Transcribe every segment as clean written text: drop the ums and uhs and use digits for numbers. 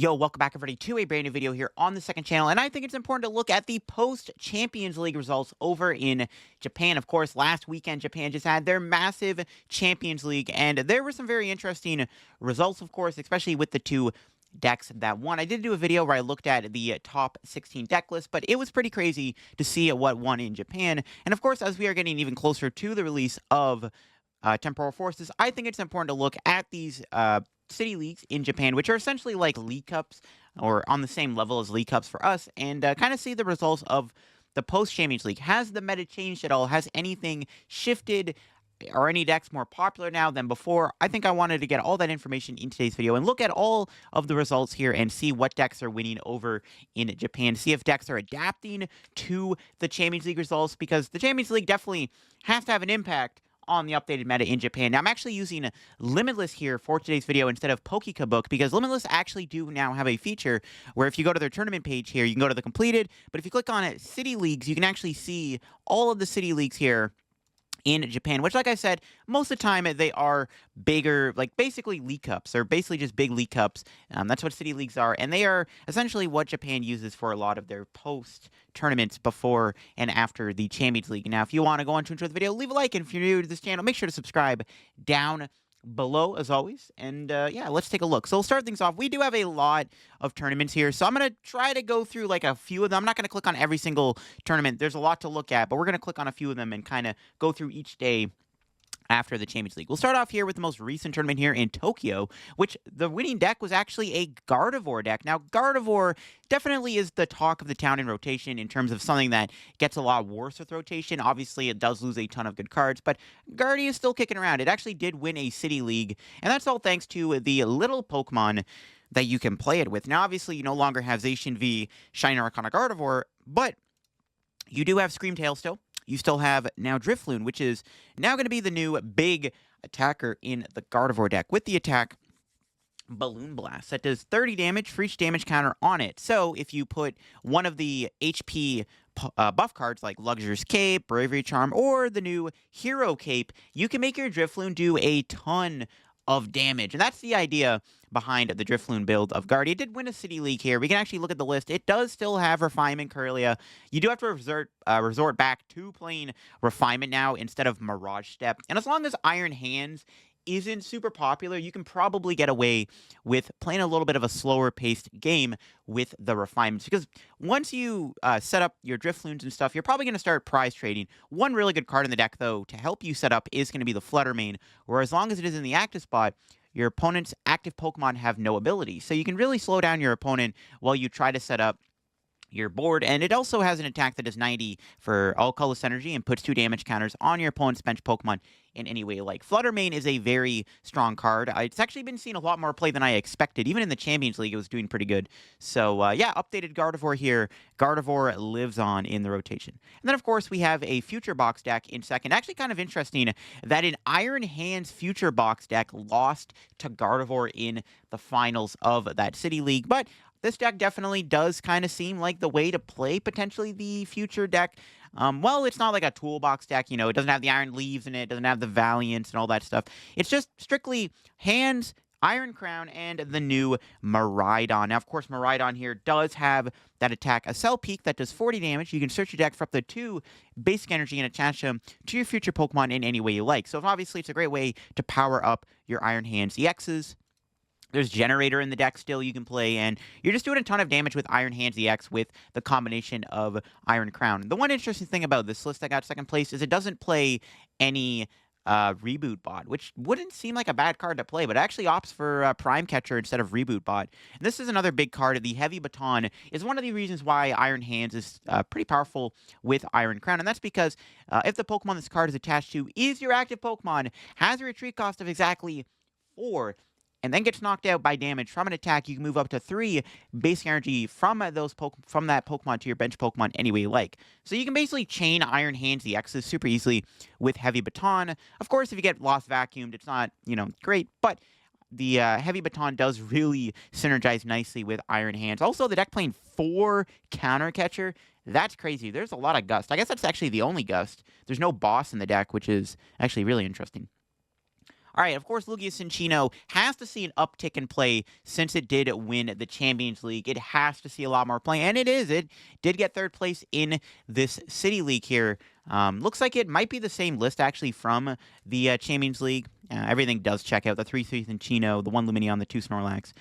Yo, welcome back everybody to a brand new video here on the second channel, and I think it's important to look at the Post Champions League results over in Japan. Of course, last weekend Japan just had their massive Champions League, and there were some very interesting results, of course, especially with the two decks that won. I did do a video where I looked at the top 16 deck list, but it was pretty crazy to see what won in Japan. And of course, as we are getting even closer to the release of Temporal Forces, I think it's important to look at these city leagues in Japan, which are essentially like League Cups or on the same level as League Cups for us, and kind of see the results of the Post Champions League. Has the meta changed at all? Has anything shifted? Are any decks more popular now than before? I think I wanted to get all that information in today's video and look at all of the results here and see what decks are winning over in Japan. See if decks are adapting to the Champions League results, because the Champions League definitely has to have an impact on the updated meta in Japan. Now, I'm actually using Limitless here for today's video instead of Pokekabook, because Limitless actually do now have a feature where if you go to their tournament page here, you can go to the completed, but if you click on it, City Leagues, you can actually see all of the City Leagues here in Japan, which, like I said, most of the time they are bigger, like basically League Cups. They're basically just big League Cups. That's what City Leagues are, and they are essentially what Japan uses for a lot of their post tournaments before and after the Champions League. Now, if you want to go on to enjoy the video, leave a like, and if you're new to this channel, make sure to subscribe down below as always. And yeah, let's take a look. So we'll start things off. We do have a lot of tournaments here, so I'm going to try to go through like a few of them. I'm not going to click on every single tournament. There's a lot to look at, but we're going to click on a few of them and kind of go through each day after the Champions League. We'll start off here with the most recent tournament here in Tokyo, which the winning deck was actually a Gardevoir deck. Now, Gardevoir definitely is the talk of the town in rotation in terms of something that gets a lot worse with rotation. Obviously, it does lose a ton of good cards, but Gardy is still kicking around. It actually did win a City League, and that's all thanks to the little Pokemon that you can play it with. Now, obviously, you no longer have Zacian V, Shiny Arcana Gardevoir, but you do have Screamtail still. You still have now Drifloon, which is now going to be the new big attacker in the Gardevoir deck with the attack Balloon Blast that does 30 damage for each damage counter on it. So if you put one of the HP buff cards like Luxurious Cape, Bravery Charm, or the new Hero Cape, you can make your Drifloon do a ton of damage. And that's the idea behind the Drifloon build of Guardy. It did win a City League here. We can actually look at the list. It does still have Refinement Curlia. You do have to resort back to playing Refinement now instead of Mirage Step. And as long as Iron Hands isn't super popular, you can probably get away with playing a little bit of a slower paced game with the refinements, because once you set up your Drifloons and stuff, you're probably going to start prize trading. One really good card in the deck, though, to help you set up is going to be the Fluttermane, where as long as it is in the active spot, your opponent's active Pokemon have no ability. So you can really slow down your opponent while you try to set up your board, and it also has an attack that does 90 for all colorless energy and puts 2 damage counters on your opponent's bench Pokemon in any way. Like, Fluttermane is a very strong card. It's actually been seeing a lot more play than I expected. Even in the Champions League, it was doing pretty good. So, yeah, updated Gardevoir here. Gardevoir lives on in the rotation. And then, of course, we have a Future Box deck in second. Actually, kind of interesting that an Iron Hands Future Box deck lost to Gardevoir in the finals of that City League, but this deck definitely does kind of seem like the way to play potentially the future deck. Well, it's not like a toolbox deck, you know, it doesn't have the Iron Leaves in it doesn't have the Valiants and all that stuff. It's just strictly Hands, Iron Crown, and the new Miraidon. Now, of course, Miraidon here does have that attack, a Cell Peak that does 40 damage. You can search your deck for up to 2 basic energy and attach them to your future Pokemon in any way you like. So obviously, it's a great way to power up your Iron Hands EXs. There's Generator in the deck still you can play, and you're just doing a ton of damage with Iron Hands EX with the combination of Iron Crown. The one interesting thing about this list that got second place is it doesn't play any Reboot Bot, which wouldn't seem like a bad card to play, but it actually opts for Prime Catcher instead of Reboot Bot. And this is another big card. The Heavy Baton is one of the reasons why Iron Hands is pretty powerful with Iron Crown, and that's because if the Pokemon this card is attached to is your active Pokemon, has a retreat cost of exactly 4, and then gets knocked out by damage from an attack, you can move up to 3 basic energy from that Pokemon to your bench Pokemon any way you like. So you can basically chain Iron Hands EXs super easily with Heavy Baton. Of course, if you get Lost Vacuumed, it's not, you know, great, but the Heavy Baton does really synergize nicely with Iron Hands. Also, the deck playing 4 Counter Catcher, that's crazy. There's a lot of Gust. I guess that's actually the only Gust. There's no Boss in the deck, which is actually really interesting. All right, of course, Lugia Cincino has to see an uptick in play since it did win the Champions League. It has to see a lot more play, and it is. It did get third place in this City League here. Looks like it might be the same list, actually, from the Champions League. Everything does check out. The 3-3 Cincino, the 1 Lumineon, the 2 Snorlax.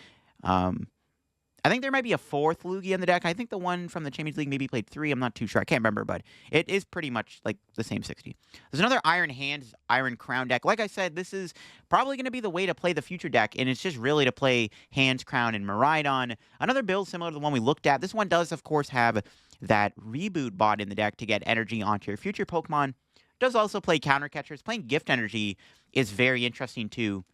I think there might be a 4th Lugia in the deck. I think the one from the Champions League maybe played 3. I'm not too sure. I can't remember, but it is pretty much like the same 60. There's another Iron Hands, Iron Crown deck. Like I said, this is probably going to be the way to play the future deck, and it's just really to play Hands, Crown, and Miraidon. Another build similar to the one we looked at. This one does, of course, have that Reboot bot in the deck to get energy onto your future Pokemon. Does also play Counter Catchers. Playing Gift Energy is very interesting, too.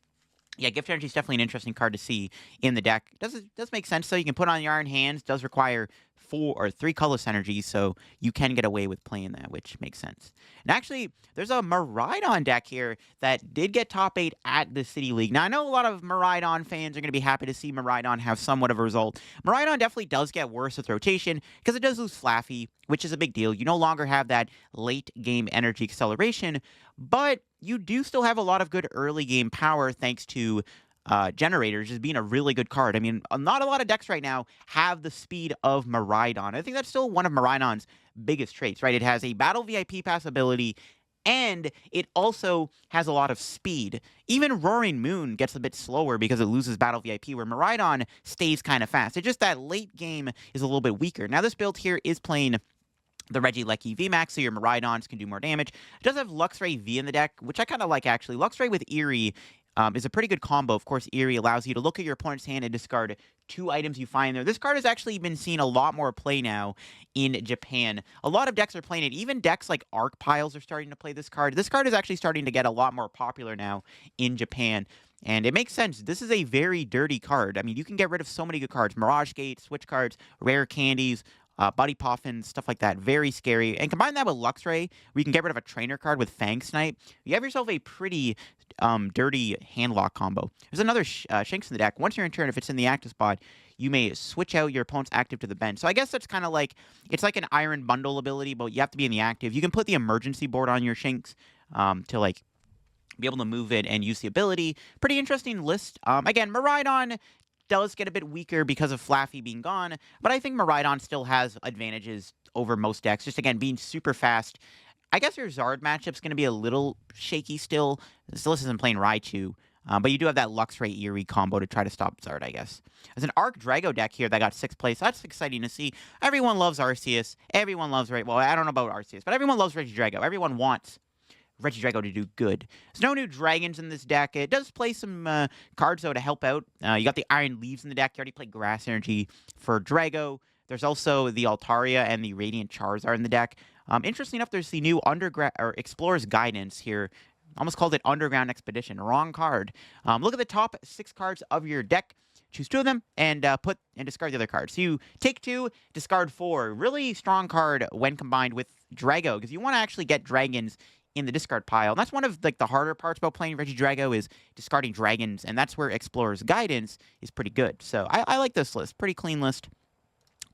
Yeah, Gift Energy is definitely an interesting card to see in the deck. Does make sense, though. You can put on your Iron Hands. Does require 4 or 3 colorless energies, so you can get away with playing that, which makes sense. And actually, there's a Miraidon deck here that did get top 8 at the City League. Now, I know a lot of Miraidon fans are going to be happy to see Miraidon have somewhat of a result. Miraidon definitely does get worse with rotation because it does lose Flaffy, which is a big deal. You no longer have that late-game energy acceleration, but you do still have a lot of good early-game power thanks to Generators just being a really good card. I mean, not a lot of decks right now have the speed of Miraidon. I think that's still one of Miraidon's biggest traits, right? It has a Battle VIP Pass ability, and it also has a lot of speed. Even Roaring Moon gets a bit slower because it loses Battle VIP, where Miraidon stays kind of fast. It's just that late game is a little bit weaker. Now, this build here is playing the Regieleki VMAX, so your Miraidons can do more damage. It does have Luxray V in the deck, which I kind of like, actually. Luxray with Eerie is a pretty good combo. Of course, Eerie allows you to look at your opponent's hand and discard 2 items you find there. This card has actually been seeing a lot more play now in Japan. A lot of decks are playing it. Even decks like Arc Piles are starting to play this card. This card is actually starting to get a lot more popular now in Japan. And it makes sense. This is a very dirty card. I mean, you can get rid of so many good cards. Mirage Gate, Switch cards, Rare Candies, Buddy Poffin, stuff like that. Very scary. And combine that with Luxray, where you can get rid of a trainer card with Fang Snipe. You have yourself a pretty dirty handlock combo. There's another Shinx in the deck. Once you're in turn, if it's in the active spot, you may switch out your opponent's active to the bench. So I guess that's kind of like, it's like an Iron Bundle ability, but you have to be in the active. You can put the emergency board on your Shinx to like be able to move it and use the ability. Pretty interesting list. Again, Miraidon does get a bit weaker because of Flaffy being gone, but I think Miraidon still has advantages over most decks. Just, again, being super fast. I guess your Zard matchup's going to be a little shaky still. This isn't playing Raichu, but you do have that Luxray Eerie combo to try to stop Zard, I guess. There's an Arc Drago deck here that got 6th place. That's exciting to see. Everyone loves Arceus. Everyone loves well, I don't know about Arceus, but everyone loves Regidrago. Everyone wants Regidrago to do good. There's no new dragons in this deck. It does play some cards, though, to help out. You got the Iron Leaves in the deck. You already played Grass Energy for Drago. There's also the Altaria and the Radiant Charizard in the deck. Interesting enough, there's the new Explorer's Guidance here. Almost called it Underground Expedition. Wrong card. Look at the top 6 cards of your deck. Choose 2 of them and discard the other cards. So you take 2, discard 4. Really strong card when combined with Drago, because you want to actually get dragons in the discard pile. And that's one of like the harder parts about playing Regidrago is discarding dragons, and that's where Explorer's Guidance is pretty good. So I like this list. Pretty clean list.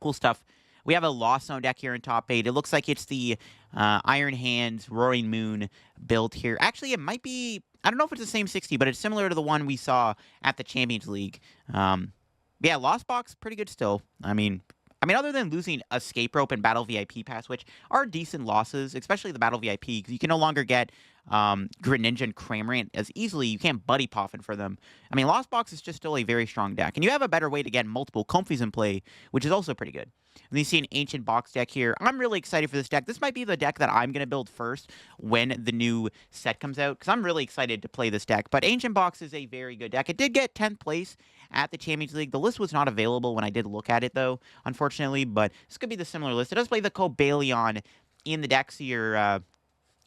Cool stuff. We have a Lost Zone deck here in top 8. It looks like it's the Iron Hands, Roaring Moon build here. Actually, it might be, I don't know if it's the same 60, but it's similar to the one we saw at the Champions League. Yeah, Lost Box, pretty good still. I mean, other than losing Escape Rope and Battle VIP Pass, which are decent losses, especially the Battle VIP, because you can no longer get Greninja and Cramorant as easily. You can't Buddy Poffin for them. I mean, Lost Box is just still a very strong deck. And you have a better way to get multiple Comfies in play, which is also pretty good. And you see an Ancient Box deck here. I'm really excited for this deck. This might be the deck that I'm going to build first when the new set comes out, because I'm really excited to play this deck. But Ancient Box is a very good deck. It did get 10th place at the Champions League. The list was not available when I did look at it, though, unfortunately. But this could be the similar list. It does play the Cobalion in the deck, so you're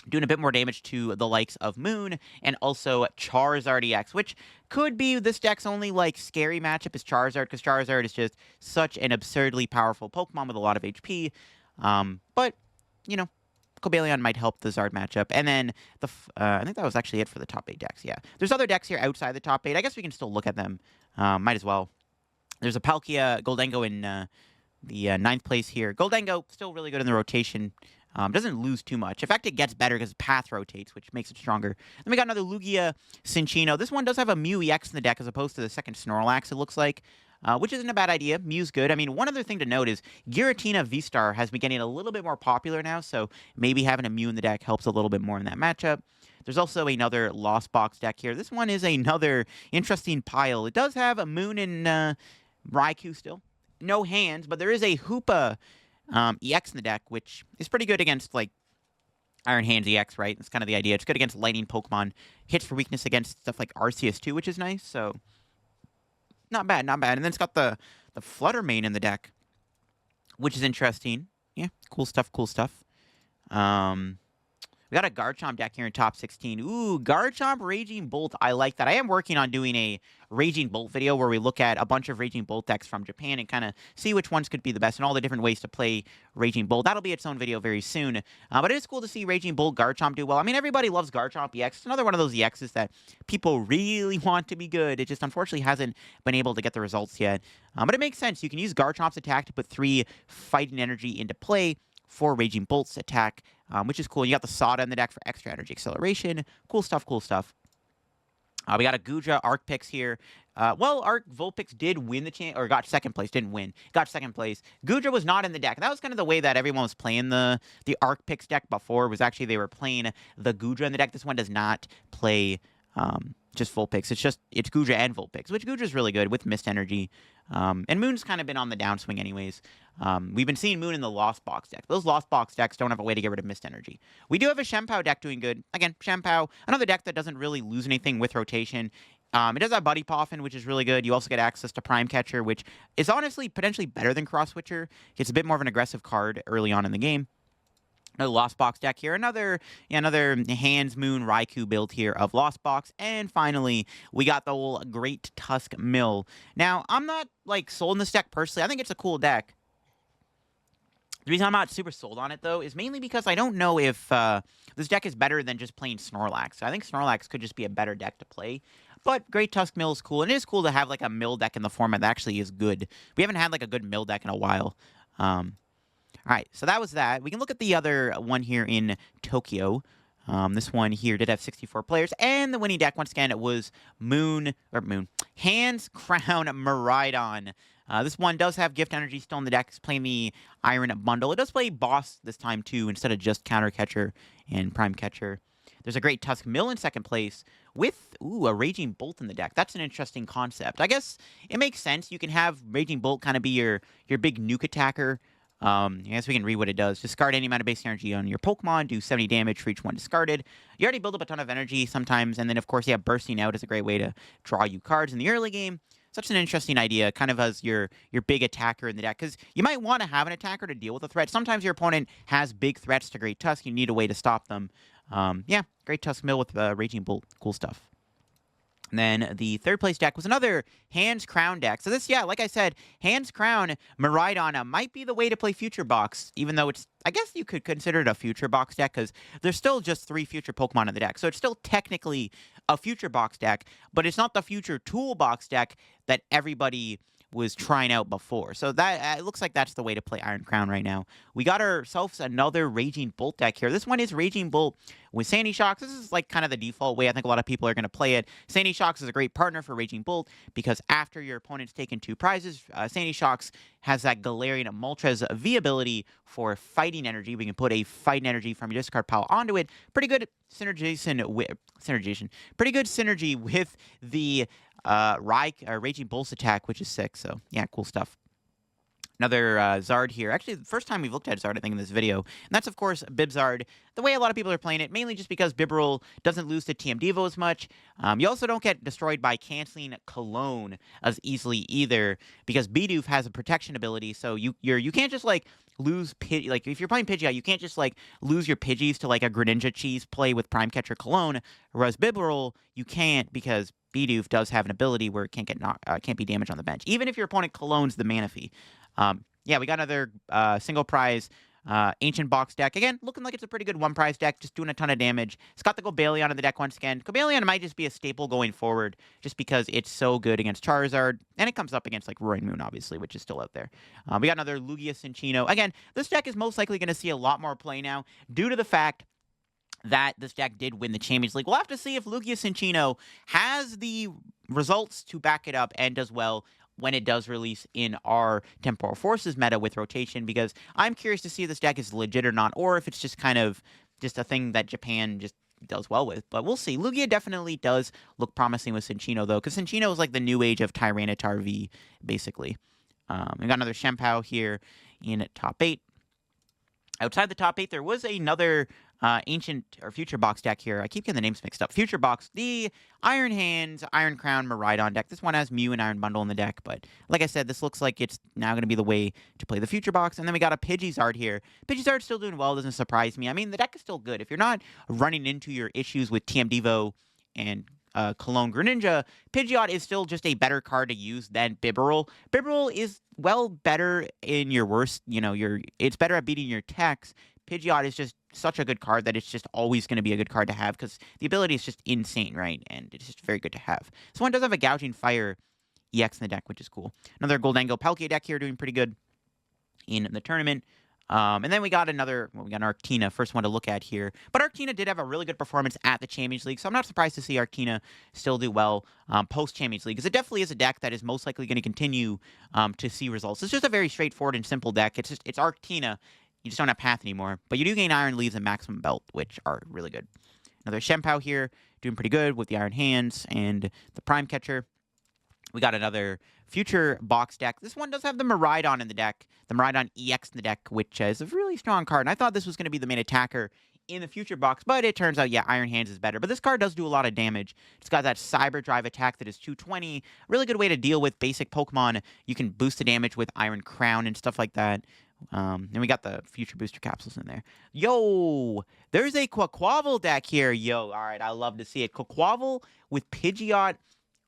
doing a bit more damage to the likes of Moon and also Charizard EX, which could be this deck's only, like, scary matchup is Charizard, because Charizard is just such an absurdly powerful Pokemon with a lot of HP. But, you know, Cobalion might help the Zard matchup. And then, I think that was actually it for the top 8 decks, yeah. There's other decks here outside the top 8. I guess we can still look at them. Might as well. There's a Palkia Goldengo in the 9th place here. Goldengo, still really good in the rotation. Doesn't lose too much. In fact, it gets better because path rotates, which makes it stronger. Then we got another Lugia Cinccino. This one does have a Mew EX in the deck as opposed to the second Snorlax, it looks like, which isn't a bad idea. Mew's good. I mean, one other thing to note is Giratina V-Star has been getting a little bit more popular now, so maybe having a Mew in the deck helps a little bit more in that matchup. There's also another Lost Box deck here. This one is another interesting pile. It does have a Moon and Raikou still. No hands, but there is a Hoopa EX in the deck, which is pretty good against, like, Iron Hands EX, right? That's kind of the idea. It's good against lightning Pokemon. Hits for weakness against stuff like Arceus too, which is nice. So, not bad, not bad. And then it's got the Flutter Mane in the deck, which is interesting. Yeah, cool stuff, cool stuff. We got a Garchomp deck here in top 16. Ooh, Garchomp Raging Bolt. I like that. I am working on doing a Raging Bolt video where we look at a bunch of Raging Bolt decks from Japan and kind of see which ones could be the best and all the different ways to play Raging Bolt. That'll be its own video very soon. But it is cool to see Raging Bolt Garchomp do well. I mean, everybody loves Garchomp EX. It's another one of those EXs that people really want to be good. It just unfortunately hasn't been able to get the results yet. But it makes sense. You can use Garchomp's attack to put 3 fighting energy into play for Raging Bolt's attack, which is cool. You got the Sada in the deck for extra energy acceleration. Cool stuff, cool stuff. We got a Guja Arcpix here. Arc Vulpix did win the or got second place. Didn't win. Got second place. Guja was not in the deck. That was kind of the way that everyone was playing the Arcpix deck before. Was actually they were playing the Guja in the deck. This one does not play just Vulpix. It's Guja and Vulpix, which Guja is really good with Mist Energy. And Moon's kind of been on the downswing anyways. We've been seeing Moon in the Lost Box deck. Those Lost Box decks don't have a way to get rid of Mist Energy. We do have a Shempao deck doing good. Again, Shempao, another deck that doesn't really lose anything with rotation. It does have Buddy Poffin, which is really good. You also get access to Prime Catcher, which is honestly potentially better than Cross Switcher. It's a bit more of an aggressive card early on in the game. Another Lost Box deck here. Another Hands Moon Raikou build here of Lost Box. And finally, we got the whole Great Tusk Mill. Now, I'm not, like, sold on this deck personally. I think it's a cool deck. The reason I'm not super sold on it, though, is mainly because I don't know if this deck is better than just playing Snorlax. I think Snorlax could just be a better deck to play. But Great Tusk Mill is cool. And it is cool to have, like, a mill deck in the format that actually is good. We haven't had, like, a good mill deck in a while. All right, so that was that. We can look at the other one here in Tokyo. This one here did have 64 players. And the winning deck, once again, it was Hands Crown Miraidon. This one does have Gift Energy still in the deck. It's playing the Iron Bundle. It does play Boss this time, too, instead of just Counter Catcher and Prime Catcher. There's a Great Tusk Mill in second place with, a Raging Bolt in the deck. That's an interesting concept. I guess it makes sense. You can have Raging Bolt kind of be your big nuke attacker. I guess we can read what it does. Discard any amount of base energy on your Pokemon. Do 70 damage for each one discarded. You already build up a ton of energy sometimes. And then, of course, Bursting Out is a great way to draw you cards in the early game. Such an interesting idea, kind of as your big attacker in the deck. Because you might want to have an attacker to deal with a threat. Sometimes your opponent has big threats to Great Tusk. You need a way to stop them. Great Tusk Mill with Raging Bolt. Cool stuff. And then the third place deck was another Hands Crown deck. So this, like I said, Hands Crown Miraidon might be the way to play Future Box, even though I guess you could consider it a Future Box deck, because there's still just 3 Future Pokemon in the deck. So it's still technically a Future Box deck, but it's not the Future Toolbox deck that everybody was trying out before. So that it looks like that's the way to play Iron Crown right now. We got ourselves another Raging Bolt deck here. This one is Raging Bolt with Sandy Shocks. This is like kind of the default way I think a lot of people are going to play it. Sandy Shocks is a great partner for Raging Bolt because after your opponent's taken 2 prizes, Sandy Shocks has that Galarian Moltres V ability for fighting energy. We can put a fighting energy from your discard pile onto it. Pretty good synergy with the Raging Bolt's attack, which is sick. So, yeah, cool stuff. Another Zard here. Actually, the first time we've looked at Zard, I think, in this video. And that's, of course, Bibzard. The way a lot of people are playing it, mainly just because Bibarel doesn't lose to TM Devo as much. You also don't get destroyed by canceling Cologne as easily either, because Bidoof has a protection ability, so you can't just, like, lose Pidgey. Like, if you're playing Pidgey, you can't just, like, lose your Pidgeys to, like, a Greninja Cheese play with Prime Catcher Cologne, whereas Bibarel, you can't because Bidoof does have an ability where it can't be damaged on the bench, even if your opponent Cologne's the Manaphy. We got another single prize Ancient box deck. Again, looking like it's a pretty good one prize deck, just doing a ton of damage. It's got the Cobalion on the deck once again. Cobalion might just be a staple going forward just because it's so good against Charizard, and it comes up against like Roaring Moon, obviously, which is still out there. We got another Lugia Cinccino. Again, this deck is most likely going to see a lot more play now due to the fact that this deck did win the Champions League. We'll have to see if Lugia Cinccino has the results to back it up and does well when it does release in our Temporal Forces meta with rotation, because I'm curious to see if this deck is legit or not, or if it's just kind of just a thing that Japan just does well with. But we'll see. Lugia definitely does look promising with Cinccino, though, because Cinccino is like the new age of Tyranitar V, basically. We got another Shempao here in top 8. Outside the top 8, there was another ancient or future box deck here. I keep getting the names mixed up. Future box, the Iron Hands, Iron Crown, Miraidon deck. This one has Mew and Iron Bundle in the deck, but like I said, this looks like it's now going to be the way to play the future box. And then we got a Pidgeysard here. Pidgeysard's still doing well, doesn't surprise me. I mean, the deck is still good. If you're not running into your issues with TM Devo and Cologne Greninja, Pidgeot is still just a better card to use than Bibarel. Bibarel is, well, better in your worst, it's better at beating your techs. Pidgeot is just such a good card that it's just always going to be a good card to have because the ability is just insane, right? And it's just very good to have. This one does have a Gouging Fire EX in the deck, which is cool. Another Goldango Palkia deck here doing pretty good in the tournament. And then we got an Arctina, first one to look at here. But Arctina did have a really good performance at the Champions League, so I'm not surprised to see Arctina still do well post Champions League, because it definitely is a deck that is most likely going to continue to see results. It's just a very straightforward and simple deck. It's Arctina. You just don't have Path anymore, but you do gain Iron Leaves and Maximum Belt, which are really good. Another Shempao here, doing pretty good with the Iron Hands and the Prime Catcher. We got another future box deck. This one does have the Miraidon in the deck, the Miraidon EX in the deck, which is a really strong card. And I thought this was going to be the main attacker in the future box, but it turns out, yeah, Iron Hands is better. But this card does do a lot of damage. It's got that Cyber Drive attack that is 220. Really good way to deal with basic Pokemon. You can boost the damage with Iron Crown and stuff like that. And we got the future booster capsules in there. Yo, there's a Quaquaval deck here. Yo, all right, I love to see it. Quaquaval with Pidgeot.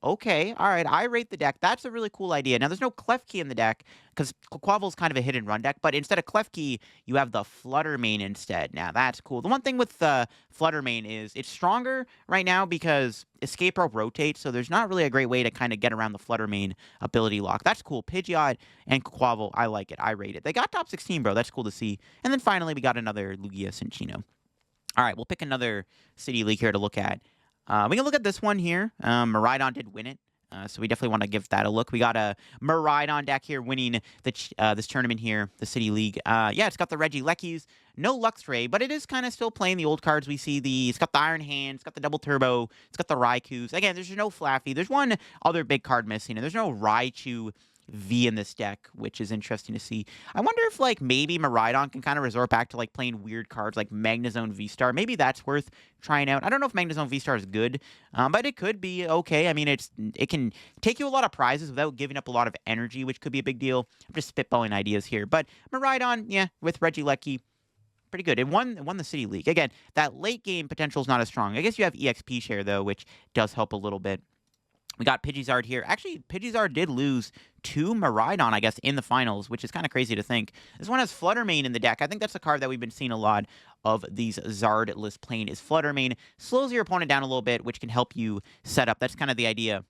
Okay, all right, I rate the deck. That's a really cool idea. Now, there's no Klefki in the deck, because Quaquaval's kind of a hit-and-run deck, but instead of Klefki, you have the Fluttermane instead. Now, that's cool. The one thing with the Fluttermane is it's stronger right now because Escape Rope rotates, so there's not really a great way to kind of get around the Fluttermane ability lock. That's cool. Pidgeot and Quaquaval, I like it. I rate it. They got top 16, bro. That's cool to see. And then finally, we got another Lugia Cinccino. All right, we'll pick another City League here to look at. We can look at this one here. Miraidon did win it, so we definitely want to give that a look. We got a Miraidon deck here winning this tournament here, the City League. Yeah, it's got the Regielekis, no Luxray, but it is kind of still playing the old cards we see. It's got the Iron Hand, it's got the Double Turbo, it's got the Raikus. Again, there's no Flaffy. There's one other big card missing, and there's no Raichu V in this deck, which is interesting to see. I wonder if, like, maybe Miraidon can kind of resort back to, like, playing weird cards like Magnezone V-Star. Maybe that's worth trying out. I don't know if Magnezone V-Star is good, but it could be okay. I mean, it can take you a lot of prizes without giving up a lot of energy, which could be a big deal. I'm just spitballing ideas here. But Miraidon, yeah, with Regieleki, pretty good. It won the City League. Again, that late-game potential is not as strong. I guess you have EXP share, though, which does help a little bit. We got Pidgeysard here. Actually, Pidgeysard did lose to Miraidon, I guess, in the finals, which is kind of crazy to think. This one has Fluttermane in the deck. I think that's a card that we've been seeing a lot of these Zard lists playing is Fluttermane. Slows your opponent down a little bit, which can help you set up. That's kind of the idea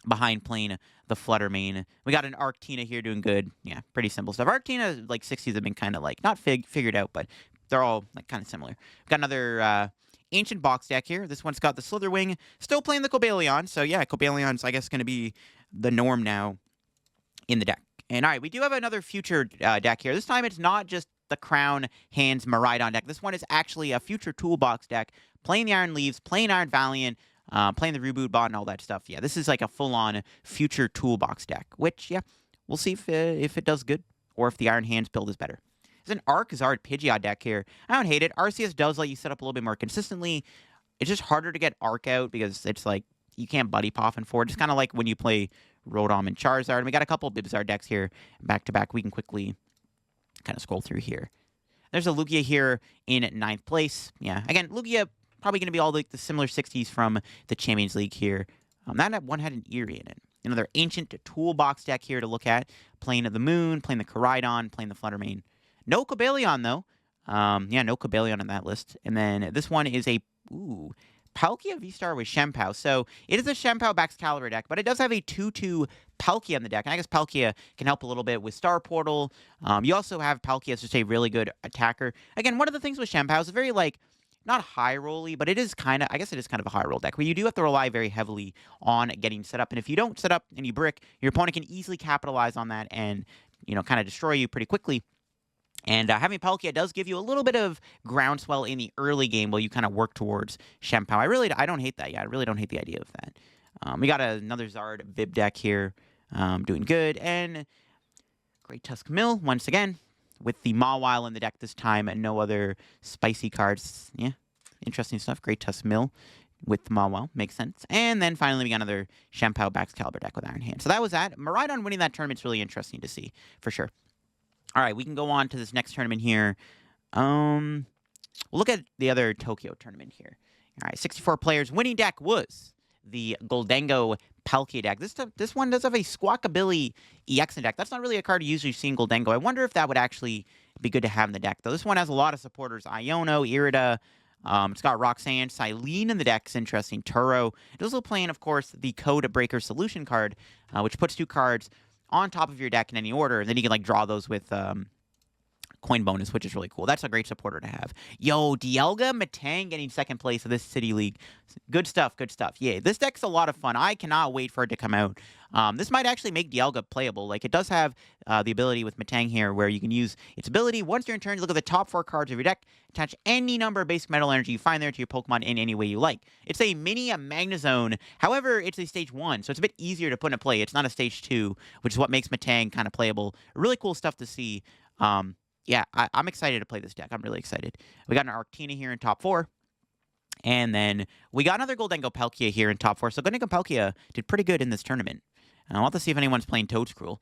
behind playing the Fluttermane. We got an Arctina here doing good. Yeah, pretty simple stuff. Arctina, like, 60s have been kind of, like, not figured out, but they're all, like, kind of similar. We got another ancient box deck here. This one's got the Slitherwing, still playing the Cobalion. So yeah, Cobalions, I guess, going to be the norm now in the deck. And all right, we do have another future deck here. This time it's not just the Crown Hands Miraidon deck. This one is actually a future toolbox deck, playing the Iron Leaves, playing Iron Valiant, playing the Reboot Bot and all that stuff. Yeah, this is like a full-on future toolbox deck, which, yeah, we'll see if it does good or if the Iron Hands build is better. There's an Arc Zard Pidgeot deck here. I don't hate it. RCS does let you set up a little bit more consistently. It's just harder to get Arc out because it's like you can't Buddy Poffin for it. It's kind of like when you play Rotom and Charizard. And we got a couple of Bibzard decks here back to back. We can quickly kind of scroll through here. There's a Lugia here in 9th place. Yeah, again, Lugia probably going to be all the similar 60s from the Champions League here. That one had an Eerie in it. Another ancient toolbox deck here to look at. Playing the Moon, playing the Koraidon, playing the Fluttermane. No Cobalion, though. Yeah, no Cobalion on that list. And then this one is a, Palkia V-Star with Shempao. So it is a Shempao backs Caliber deck, but it does have a 2/2 Palkia on the deck. And I guess Palkia can help a little bit with Star Portal. You also have Palkia as just a really good attacker. Again, one of the things with Shempao is very, like, not high rolly, but it is kind of, I guess it is kind of a high roll deck where you do have to rely very heavily on getting set up. And if you don't set up and you brick, your opponent can easily capitalize on that and, kind of destroy you pretty quickly. And having Palkia does give you a little bit of groundswell in the early game while you kind of work towards Shempao. I don't hate that. Yeah, I really don't hate the idea of that. We got another Zard Vib deck here, doing good. And Great Tusk Mill, once again, with the Mawile in the deck this time and no other spicy cards. Yeah, interesting stuff. Great Tusk Mill with the Mawile. Makes sense. And then finally we got another Shempao backs Caliber deck with Iron Hand. So that was that. Miraidon winning that tournament's really interesting to see, for sure. All right, we can go on to this next tournament here. We'll look at the other Tokyo tournament here. All right, 64 players. Winning deck was the Goldango Palkia deck. This one does have a Squawkabilly EX in deck. That's not really a card you usually see in Goldango. I wonder if that would actually be good to have in the deck, though. This one has a lot of supporters. Iono, Irida. It's got Roxanne, Silene in the deck. It's interesting. Turo. It's also playing, of course, the Code Breaker Solution card, which puts 2 cards on top of your deck in any order, and then you can, like, draw those with coin bonus, which is really cool. That's a great supporter to have. Yo, Dialga Matang getting second place of this City League. Good stuff, good stuff. Yeah, this deck's a lot of fun. I cannot wait for it to come out. This might actually make Dialga playable. Like, it does have the ability with Matang here where you can use its ability. Once you're in turn, you look at the top 4 cards of your deck, attach any number of basic metal energy you find there to your Pokemon in any way you like. It's a mini Magnezone. However, it's a stage 1, so it's a bit easier to put into play. It's not a stage 2, which is what makes Matang kind of playable. Really cool stuff to see. Yeah, I'm excited to play this deck. I'm really excited. We got an Arctina here in top 4. And then we got another Goldango Palkia here in top 4. So Goldango Palkia did pretty good in this tournament. I'll have to see if anyone's playing Toadscruel.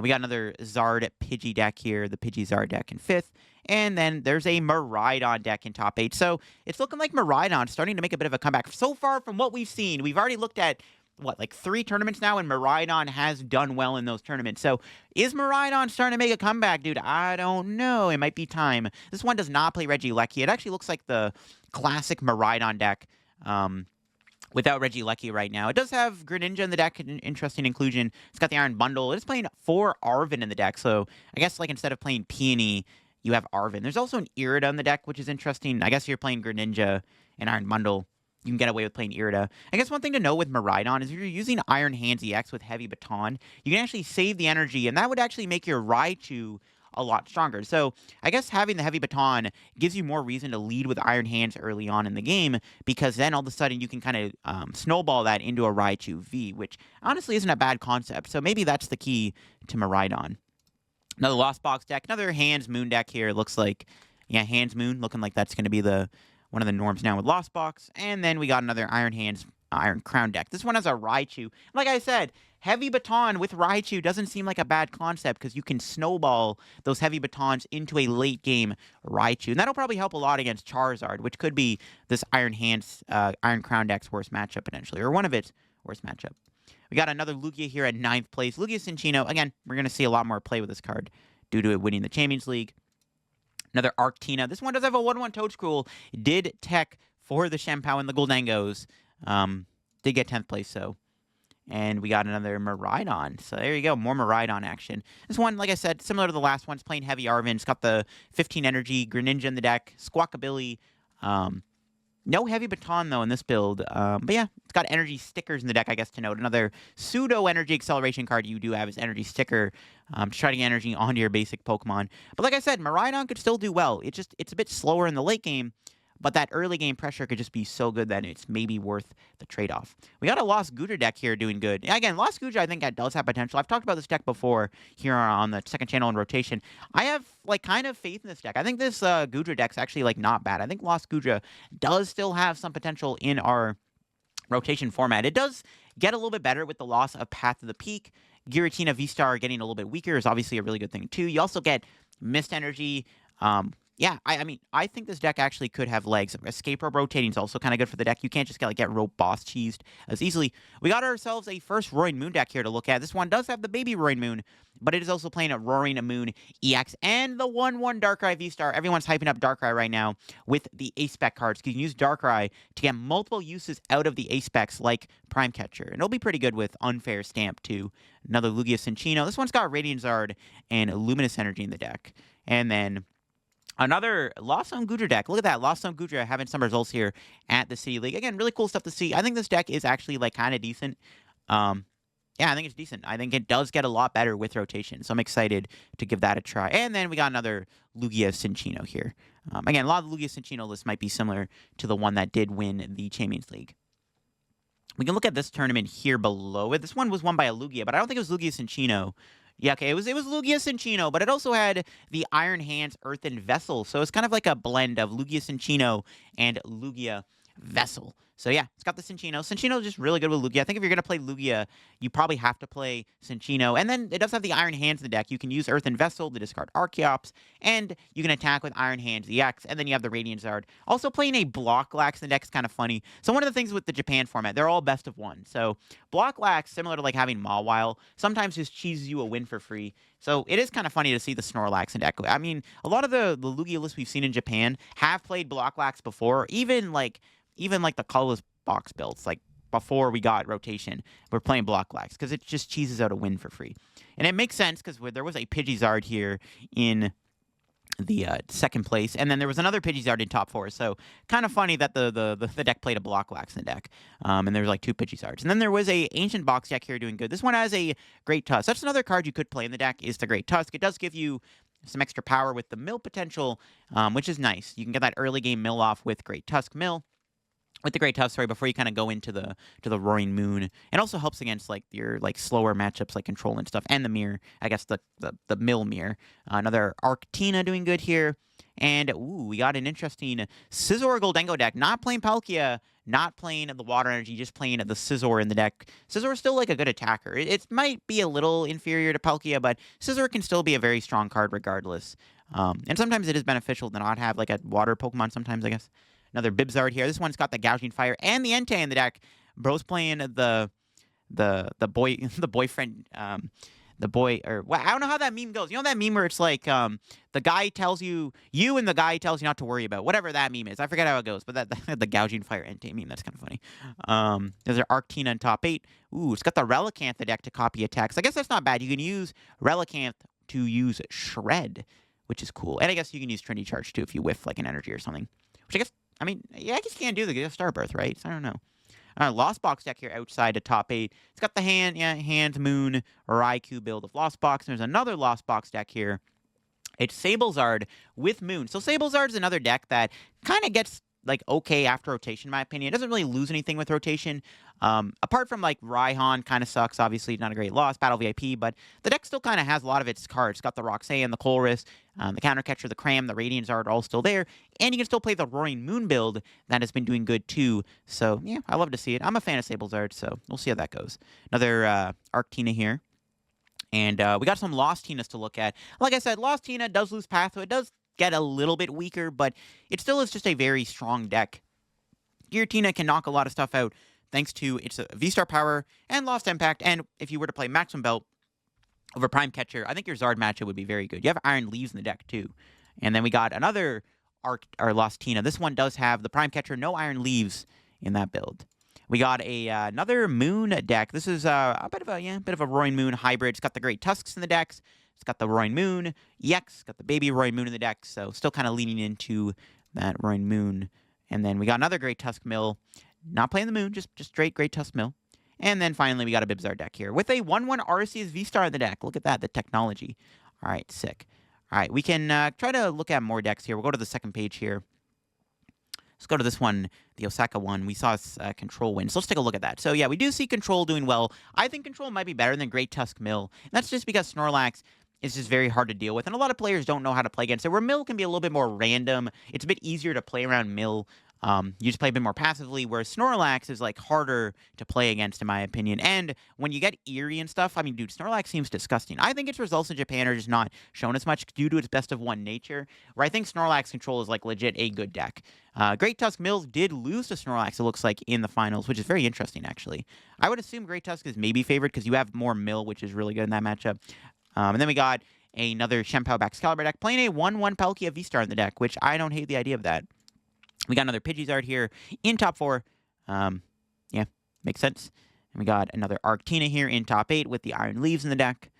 We got another Zard Pidgey deck here, the Pidgey Zard deck in 5th. And then there's a Miraidon deck in top 8. So it's looking like Miraidon's starting to make a bit of a comeback. So far from what we've seen, we've already looked at like 3 tournaments now, and Miraidon has done well in those tournaments. So is Miraidon starting to make a comeback, dude? I don't know. It might be time. This one does not play Regieleki. It actually looks like the classic Miraidon deck without Regieleki right now. It does have Greninja in the deck, an interesting inclusion. It's got the Iron Bundle. It's playing 4 Arven in the deck. So I guess, like, instead of playing Peony, you have Arven. There's also an Irida in the deck, which is interesting. I guess you're playing Greninja and Iron Bundle. You can get away with playing Irida. I guess one thing to know with Miraidon is if you're using Iron Hands EX with Heavy Baton, you can actually save the energy, and that would actually make your Raichu a lot stronger. So I guess having the Heavy Baton gives you more reason to lead with Iron Hands early on in the game, because then all of a sudden you can kind of snowball that into a Raichu V, which honestly isn't a bad concept. So maybe that's the key to Miraidon. Another Lost Box deck, another Hands Moon deck here. It looks like, yeah, Hands Moon, looking like that's going to be one of the norms now with Lost Box. And then we got another Iron Hands, Iron Crown deck. This one has a Raichu. Like I said, Heavy Baton with Raichu doesn't seem like a bad concept because you can snowball those Heavy Batons into a late game Raichu. And that'll probably help a lot against Charizard, which could be this Iron Hands, Iron Crown deck's worst matchup potentially, or one of its worst matchup. We got another Lugia here at 9th place. Lugia Cinccino, again, we're going to see a lot more play with this card due to it winning the Champions League. Another Arctina. This one does have a 1/1 Toadscruel. Did tech for the Shempao and the Goldengos. Did get 10th place, so. And we got another Miraidon. So there you go, more Miraidon action. This one, like I said, similar to the last one, it's playing Heavy Arven. It's got the 15 energy, Greninja in the deck, Squawkabilly. No Heavy Baton, though, in this build. But yeah, it's got energy stickers in the deck, I guess, to note. Another pseudo-energy acceleration card you do have is energy sticker to try to get energy onto your basic Pokemon. But like I said, Miraidon could still do well. It's a bit slower in the late game, but that early game pressure could just be so good that it's maybe worth the trade-off. We got a Lost Gudra deck here doing good. Again, Lost Gudra, I think that does have potential. I've talked about this deck before here on the second channel in rotation. I have, like, kind of faith in this deck. I think this Gudra deck's actually, like, not bad. I think Lost Gudra does still have some potential in our rotation format. It does get a little bit better with the loss of Path to the Peak. Giratina V-Star getting a little bit weaker is obviously a really good thing, too. You also get Mist Energy, Yeah, I mean, I think this deck actually could have legs. Escape Rope Rotating is also kind of good for the deck. You can't just get Rope Boss cheesed as easily. We got ourselves a first Roaring Moon deck here to look at. This one does have the baby Roaring Moon, but it is also playing a Roaring Moon EX and the 1/1 Darkrai V-Star. Everyone's hyping up Darkrai right now with the A-Spec cards. You can use Darkrai to get multiple uses out of the A-Specs like Prime Catcher. And it'll be pretty good with Unfair Stamp too. Another Lugia Cinccino. This one's got Radiant Zard and Luminous Energy in the deck. And then another Lost Zone Goodra deck. Look at that. Lost Zone Goodra having some results here at the City League. Again, really cool stuff to see. I think this deck is actually kind of decent. Yeah, I think it's decent. I think it does get a lot better with rotation. So I'm excited to give that a try. And then we got another Lugia Cinccino here. Again, a lot of the Lugia Cinccino lists might be similar to the one that did win the Champions League. We can look at this tournament here below it. This one was won by a Lugia, but I don't think it was Lugia Cinccino. Yeah, okay, it was Lugia Cinccino, but it also had the Iron Hands Earthen Vessel, so it's kind of like a blend of Lugia Cinccino and Lugia Vessel. So yeah, it's got the Cinccino. Cinccino is just really good with Lugia. I think if you're going to play Lugia, you probably have to play Cinccino. And then it does have the Iron Hands in the deck. You can use Earthen Vessel to discard Archeops, and you can attack with Iron Hands EX, and then you have the Radiant Zard. Also playing a Block Lax in the deck is kind of funny. So one of the things with the Japan format, they're all best of one. So Block Lax, similar to having Mawile, sometimes just cheeses you a win for free. So it is kind of funny to see the Snorlax in deck. I mean, a lot of the Lugia lists we've seen in Japan have played Block Lax before, even the colorless box builds, like before we got rotation, we're playing Block Lax because it just cheeses out a win for free. And it makes sense because there was a Pidgeysard here in the second place, and then there was another Pidgeysard in top 4. So kind of funny that the deck played a Block Lax in the deck, and there's like 2 Pidgeysards. And then there was a Ancient Box deck here doing good. This one has a Great Tusk. That's another card you could play in the deck, is the Great Tusk. It does give you some extra power with the mill potential, which is nice. You can get that early game mill off with Great Tusk mill. With the Great Tusk, sorry, before you kind of go into the Roaring Moon. It also helps against your slower matchups like Control and stuff, and the Mirror. I guess the Mill Mirror. Another Arctina doing good here. And we got an interesting Scizor Goldengo deck. Not playing Palkia, not playing the Water Energy, just playing the Scizor in the deck. Scizor is still a good attacker. It might be a little inferior to Palkia, but Scizor can still be a very strong card regardless. And sometimes it is beneficial to not have a water Pokemon sometimes, I guess. Another Bibzard here. This one's got the Gouging Fire and the Entei in the deck. Bro's playing the boyfriend, the boy, or well, I don't know how that meme goes. You know that meme where it's the guy tells you and the guy tells you not to worry about whatever that meme is. I forget how it goes, but the Gouging Fire Entei meme, that's kind of funny. There's our Arctina in top 8. It's got the Relicanth the deck to copy attacks. I guess that's not bad. You can use Relicanth to use Shred, which is cool. And I guess you can use Trinity Charge too if you whiff an energy or something. Which I guess, I guess you can't do the Starbirth, right? So I don't know. Lost Box deck here outside the top 8. It's got the Hand, Moon, Raikou build of Lost Box. And there's another Lost Box deck here. It's Sablezard with Moon. So Sablezard's another deck that kind of gets okay after rotation, in my opinion. It doesn't really lose anything with rotation. Apart from Raihan kind of sucks, obviously not a great loss, Battle VIP, but the deck still kind of has a lot of its cards. It's got the Roxanne, the Colress, the Countercatcher, the Cram, the Radiant Zard are all still there, and you can still play the Roaring Moon build that has been doing good too. So yeah, I love to see it. I'm a fan of Sablezard, so we'll see how that goes. Another Arctina here. And we got some Lost Tinas to look at. Like I said, Lost Tina does lose path, so it does get a little bit weaker, but it still is just a very strong deck. Giratina can knock a lot of stuff out thanks to its V-Star power and Lost Impact, and if you were to play Maximum Belt over Prime Catcher, I think your Zard matchup would be very good. You have Iron Leaves in the deck too. And then we got another Lost Tina. This one does have the Prime Catcher, no Iron Leaves in that build. We got another Moon deck. This is a bit of a Roaring Moon hybrid. It's got the Great Tusks in the decks. It's got the Roaring Moon EX, got the baby Roaring Moon in the deck, so still kind of leaning into that Roaring Moon. And then we got another Great Tusk Mill. Not playing the Moon, just straight Great Tusk Mill. And then finally we got a Bibzard deck here with a 1/1 Arceus V-Star in the deck. Look at that, the technology. All right, sick. All right, we can try to look at more decks here. We'll go to the second page here. Let's go to this one, the Osaka one. We saw Control win, so let's take a look at that. So yeah, we do see Control doing well. I think Control might be better than Great Tusk Mill. And that's just because Snorlax is just very hard to deal with, and a lot of players don't know how to play against it, where Mill can be a little bit more random. It's a bit easier to play around Mill You just play a bit more passively, whereas Snorlax is like harder to play against, in my opinion. And when you get Eerie and stuff, I mean, dude, Snorlax seems disgusting. I think its results in Japan are just not shown as much due to its best of one nature, where I think Snorlax control is like legit a good deck. Great Tusk Mills did lose to Snorlax, it looks like, in the finals, which is very interesting, actually. I would assume Great Tusk is maybe favored because you have more Mill, which is really good in that matchup. And then we got another Shenpao Excalibur deck playing a 1/1 Palkia V-Star in the deck, which I don't hate the idea of that. We got another Pidgeysard here in top 4. Yeah, makes sense. And we got another Arctina here in top 8 with the Iron Leaves in the deck.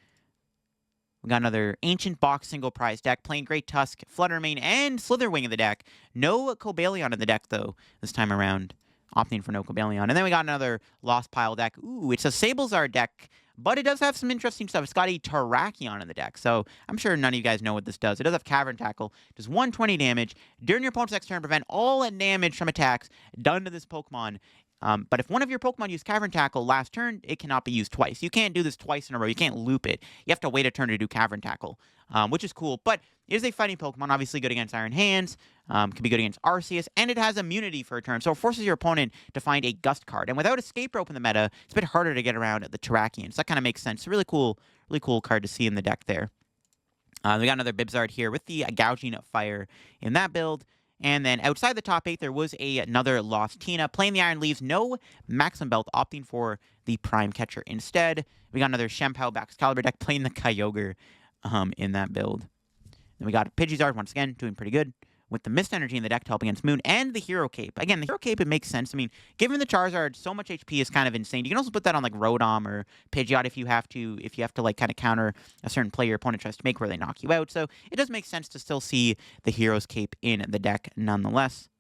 We got another Ancient Box single prize deck playing Great Tusk, Fluttermane, and Slitherwing in the deck. No Cobalion in the deck, though, this time around. Opting for no Cobalion. And then we got another Lost Pile deck. Ooh, it's a Sablezard deck, but it does have some interesting stuff. It's got a Terrakion in the deck, so I'm sure none of you guys know what this does. It does have Cavern Tackle. Does 120 damage. During your opponent's next turn, prevent all damage from attacks done to this Pokemon. But if one of your Pokemon used Cavern Tackle last turn, it cannot be used twice. You can't do this twice in a row. You can't loop it. You have to wait a turn to do Cavern Tackle, which is cool. But it is a fighting Pokemon, obviously good against Iron Hands, can be good against Arceus, and it has immunity for a turn, so it forces your opponent to find a Gust card. And without Escape Rope in the meta, it's a bit harder to get around the Terrakion, so that kind of makes sense. It's a really cool card to see in the deck there. We got another Bibzard here with the Gouging Fire in that build. And then outside the top 8, there was another Lost Tina playing the Iron Leaves. No Maxim Belt, opting for the Prime Catcher instead. We got another Shenpao Excalibur deck playing the Kyogre in that build. Then we got Pidgeysard, once again, doing pretty good with the Mist Energy in the deck to help against Moon, and the Hero Cape. Again, the Hero Cape, it makes sense. I mean, given the Charizard, so much HP is kind of insane. You can also put that on, like, Rotom or Pidgeot if you have to, like, kind of counter a certain play your opponent tries to make where they knock you out. So it does make sense to still see the Hero's Cape in the deck nonetheless.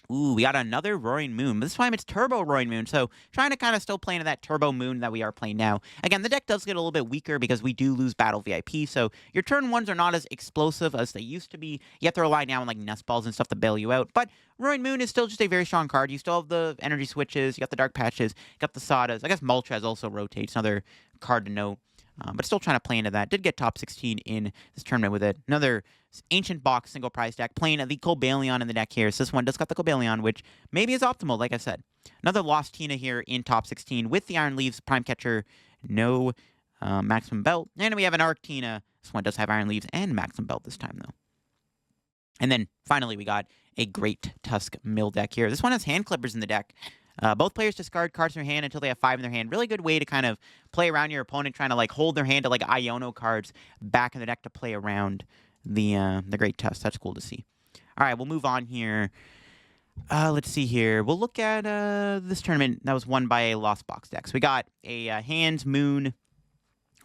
Ooh, we got another Roaring Moon. This time it's Turbo Roaring Moon, so trying to kind of still play into that Turbo Moon that we are playing now. Again, the deck does get a little bit weaker because we do lose Battle VIP, so your turn 1s are not as explosive as they used to be. You have to rely now on like Nest Balls and stuff to bail you out, but Roaring Moon is still just a very strong card. You still have the energy switches, you got the Dark Patches, you got the Sadas. I guess Moltres also rotates, another card to note. But still trying to play into that. Did get top 16 in this tournament with it. Another Ancient Box single prize deck playing the Cobalion in the deck here. So this one does got the Cobalion, which maybe is optimal, like I said. Another Lost Tina here in top 16 with the Iron Leaves, Prime Catcher, no Maximum Belt. And we have an Arctina. This one does have Iron Leaves and Maximum Belt this time, though. And then finally, we got a Great Tusk Mill deck here. This one has Hand Clippers in the deck. Both players discard cards from their hand until they have 5 in their hand. Really good way to kind of play around your opponent, trying to like hold their hand to like Iono cards back in the deck to play around the Great Tusk. That's cool to see. All right, we'll move on here. Let's see here. We'll look at this tournament that was won by a Lost Box deck. So we got a Hands, Moon,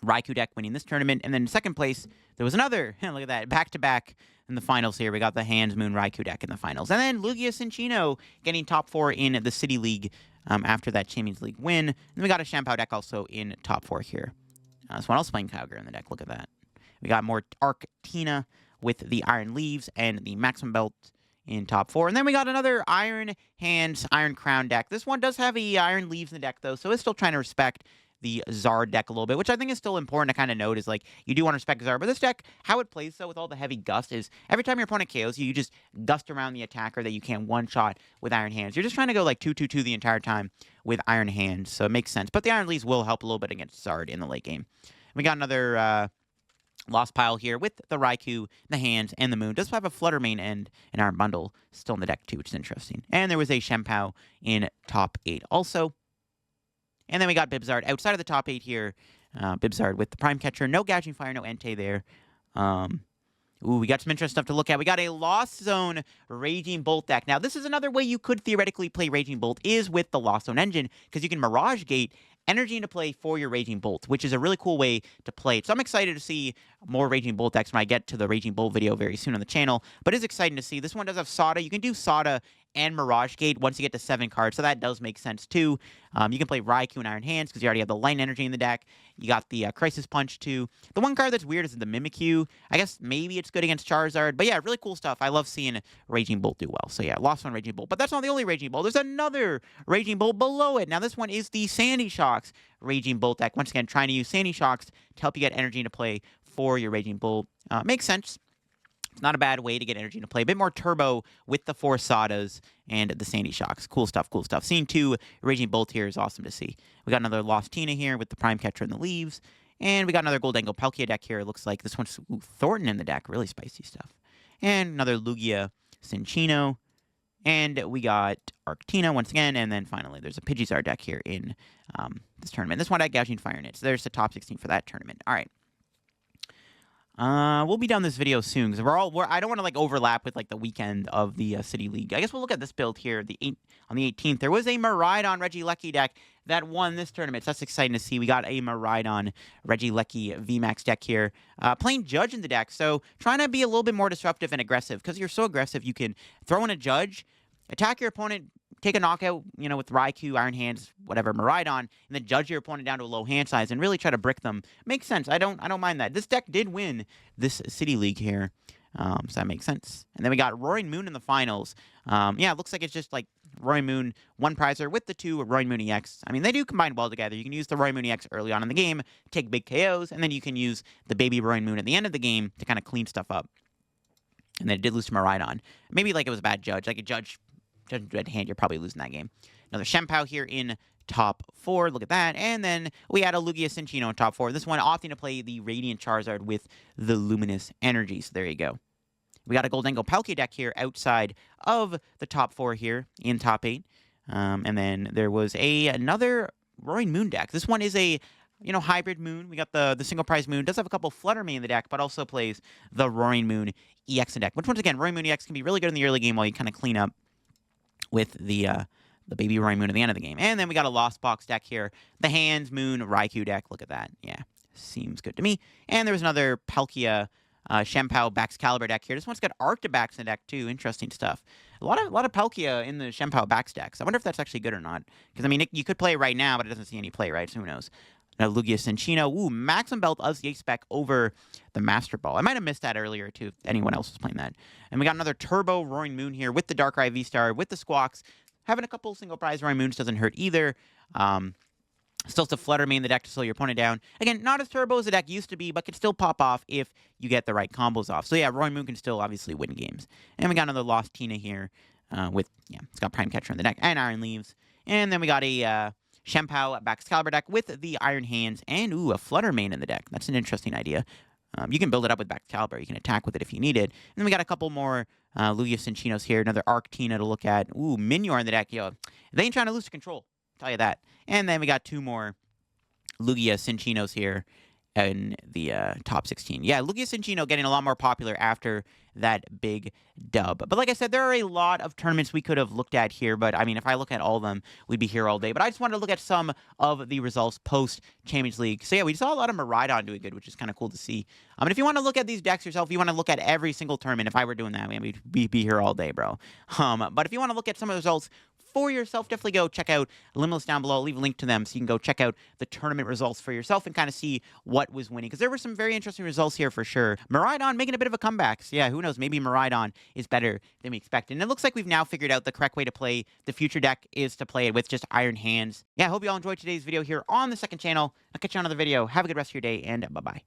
Raikou deck winning this tournament. And then in second place, there was another, look at that, back-to-back in the finals here. We got the Hands, Moon, Raikou deck in the finals. And then Lugia Cinccino getting top 4 in the City League after that Champions League win. And then we got a Shenpao deck also in top 4 here. Someone else playing Kyogre in the deck. Look at that. We got more Arctina with the Iron Leaves and the Maximum Belt in top 4. And then we got another Iron Hands, Iron Crown deck. This one does have the Iron Leaves in the deck, though, so it's still trying to respect the Zard deck a little bit, which I think is still important to kind of note is, like, you do want to respect Zard. But this deck, how it plays, though, with all the heavy Gust is every time your opponent KOs you, you just Gust around the attacker that you can one-shot with Iron Hands. You're just trying to go, like, 2-2-2 the entire time with Iron Hands, so it makes sense. But the Iron Leaves will help a little bit against Zard in the late game. We got another Lost Pile here with the Raikou, the Hands, and the Moon. Does have a Fluttermane and an Iron Bundle still in the deck, too, which is interesting. And there was a Shenpao in top 8 also. And then we got Bibzard outside of the top 8 here. Bibzard with the Prime Catcher. No Gouging Fire, no Entei there. Ooh, we got some interesting stuff to look at. We got a Lost Zone Raging Bolt deck. Now, this is another way you could theoretically play Raging Bolt is with the Lost Zone engine, because you can Mirage Gate energy into play for your Raging Bolt, which is a really cool way to play it. So I'm excited to see more Raging Bolt decks when I get to the Raging Bolt video very soon on the channel. But it's exciting to see. This one does have Sada. You can do Sada and Mirage Gate once you get to 7 cards, so that does make sense too. You can play Raikou and Iron Hands because you already have the Light Energy in the deck. You got the Crisis Punch too. The one card that's weird is the Mimikyu. I guess maybe it's good against Charizard, but yeah, really cool stuff. I love seeing Raging Bolt do well. So yeah, Lost on Raging Bolt. But that's not the only Raging Bolt. There's another Raging Bolt below it. Now this one is the Sandy Shocks Raging Bolt deck. Once again, trying to use Sandy Shocks to help you get energy into play for your Raging Bolt. Makes sense. It's not a bad way to get energy into play. A bit more turbo with the 4 Sadas and the Sandy Shocks. Cool stuff, cool stuff. Seeing 2 Raging Bolt here is awesome to see. We got another Lost Tina here with the Prime Catcher and the Leaves. And we got another Gold Angle Palkia deck here. It looks like this one's Thornton in the deck. Really spicy stuff. And another Lugia Cinccino. And we got Arctina once again. And then finally, there's a Pidgeysar deck here in this tournament. This one had Gouging Fire in it. So there's the top 16 for that tournament. All right. We'll be done this video soon because I don't want to like overlap with like the weekend of the City League. I guess we'll look at this build here. On the 18th, there was a Miraidon Regieleki deck that won this tournament. So that's exciting to see. We got a Miraidon Regieleki VMAX deck here. Playing Judge in the deck, so trying to be a little bit more disruptive and aggressive because you're so aggressive you can throw in a Judge, attack your opponent, take a knockout, with Raikou, Iron Hands, whatever, Miraidon, and then judge your opponent down to a low hand size and really try to brick them. Makes sense. I don't mind that. This deck did win this City League here, so that makes sense. And then we got Roaring Moon in the finals. Yeah, it looks like it's just like Roaring Moon, one prizer with the 2 Roaring Moon EX. I mean, they do combine well together. You can use the Roaring Moon EX early on in the game, take big KOs, and then you can use the baby Roaring Moon at the end of the game to kind of clean stuff up. And then it did lose to Miraidon. Maybe like it was a bad judge, like a judge red hand, you're probably losing that game. Another Shenpao here in top 4. Look at that. And then we had a Lugia Cinccino in top 4. This one opting to play the Radiant Charizard with the Luminous Energy. So there you go. We got a Gold Angle Palkia deck here outside of the top 4 here in top 8. And then there was another Roaring Moon deck. This one is a hybrid moon. We got the single prize moon. Does have a couple Flutter Mane in the deck, but also plays the Roaring Moon EX in deck. Which once again, Roaring Moon EX can be really good in the early game while you kind of clean up with the baby Roaring Moon at the end of the game. And then we got a Lost Box deck here. The Hands Moon Raikou deck. Look at that. Yeah, seems good to me. And there was another Palkia Shenpao Baxcalibur deck here. This one's got Arctibax in the deck too. Interesting stuff. A lot of Palkia in the Shenpao Bax decks. I wonder if that's actually good or not. Because, I mean, you could play it right now, but it doesn't see any play, right? So who knows? Lugia Cinccino. Ooh, Maximum Belt of the spec over the Master Ball. I might have missed that earlier, too, if anyone else was playing that. And we got another Turbo Roaring Moon here with the Darkrai V-Star, with the Squawks. Having a couple single prize Roaring Moons doesn't hurt either. Still to Flutter Mane in the deck to slow your opponent down. Again, not as turbo as the deck used to be, but can still pop off if you get the right combos off. So yeah, Roaring Moon can still obviously win games. And we got another Lost Tina here it's got Prime Catcher in the deck and Iron Leaves. And then we got a Shenpao Baxcalibur deck with the Iron Hands and, a Flutter Mane in the deck. That's an interesting idea. You can build it up with Baxcalibur. You can attack with it if you need it. And then we got a couple more Lugia Cinchinos here. Another Arctina to look at. Ooh, Minior in the deck. Yo, they ain't trying to lose control. I'll tell you that. And then we got 2 more Lugia Cinchinos here in the top 16. Yeah, Lugia Cinccino getting a lot more popular after that big dub. But like I said, there are a lot of tournaments we could have looked at here, but I mean, if I look at all of them, we'd be here all day. But I just wanted to look at some of the results post Champions League. So yeah, we saw a lot of Miraidon doing good, which is kind of cool to see. And if you want to look at these decks yourself, if you want to look at every single tournament, if I were doing that, we'd be here all day, bro. But if you want to look at some of the results for yourself, definitely go check out Limitless down below. I'll leave a link to them so you can go check out the tournament results for yourself and kind of see what was winning. Because there were some very interesting results here for sure. Miraidon making a bit of a comeback. So yeah, who knows? Maybe Miraidon is better than we expected. And it looks like we've now figured out the correct way to play the future deck is to play it with just Iron Hands. Yeah, I hope you all enjoyed today's video here on the second channel. I'll catch you on another video. Have a good rest of your day, and bye-bye.